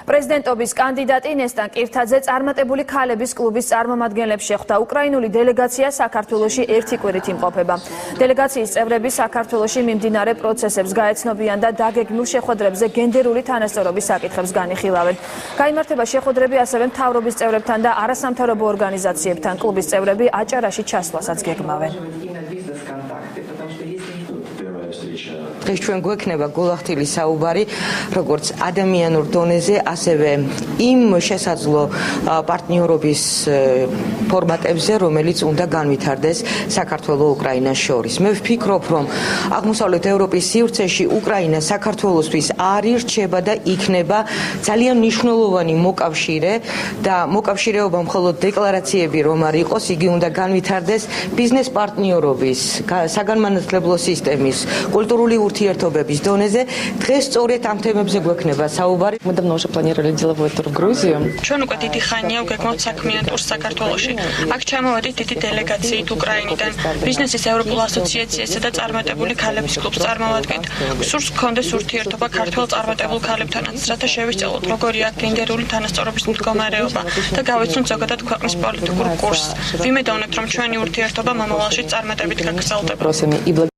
პრეზიდენტობის კანდიდატი ნესტან კირთაძე წარმატებული ქალების კლუბის წარმომადგენლებს შეხვდა. უკრაინული დელეგაცია საქართველოში ერთი კვირით იმყოფება. დელეგაციის წევრები საქართველოში მიმდინარე პროცესებს გაეცნობიან და დაგეგმილ შეხვედრებზე გენდერული თანასწორობის საკითხებს განიხილავენ. გაიმართება შეხვედრები ასევე მთავრობის წევრებთან და არასამთავრობო ორგანიზაციებთან. კლუბის წევრები აჭარაში ჩასვლასაც გეგმავენ. დღეს ჩვენ გვექნება გულახდილი საუბარი როგორც ადამიანურ დონეზე, ასევე იმ შესაძლო პარტნიორობის ფორმატებზე, რომელიც უნდა განვითარდეს საქართველოს უკრაინას შორის. მე ვფიქრობ, რომ აღმოსავლეთ ევროპის სივრცეში უკრაინა საქართველოსთვის არის, რჩება და იქნება ძალიან მნიშვნელოვანი მოკავშირე და მოკავშირეობა მხოლოდ დეკლარაციები რომ არ იყოს, იგი უნდა განვითარდეს ბიზნეს პარტნიორობის, საგანმანათლებლო სისტემის, культурული ურთიერთობების დონეზე. დღეს სწორედ ამ თემებზე გვექნება საუბარი. Мы давно уже планировали деловой тур в Грузию. ჩვენ უკვე დიდი ხანია ვგეგმავთ საქმიან ტურს საქართველოში. აქ ჩამოვედით დიდი დელეგაციით უკრაინიდან. ბიზნესის ევროპულ ასოციაციასა და წარმატებული ქალების კლუბს წარმოვადგენთ. გსურს გქონდეს ურთიერთობა ქართველ წარმატებულ ქალებთანაც, რათა შევისწავლოთ როგორია გენდერული თანასწორობის მდგომარეობა და გავიცნოთ ზოგადად ქვეყნის პოლიტიკურ კურსს. ვიმედოვნებთ, რომ ჩვენი ურთიერთობა მომავალში წარმატებით გაგრძელდება.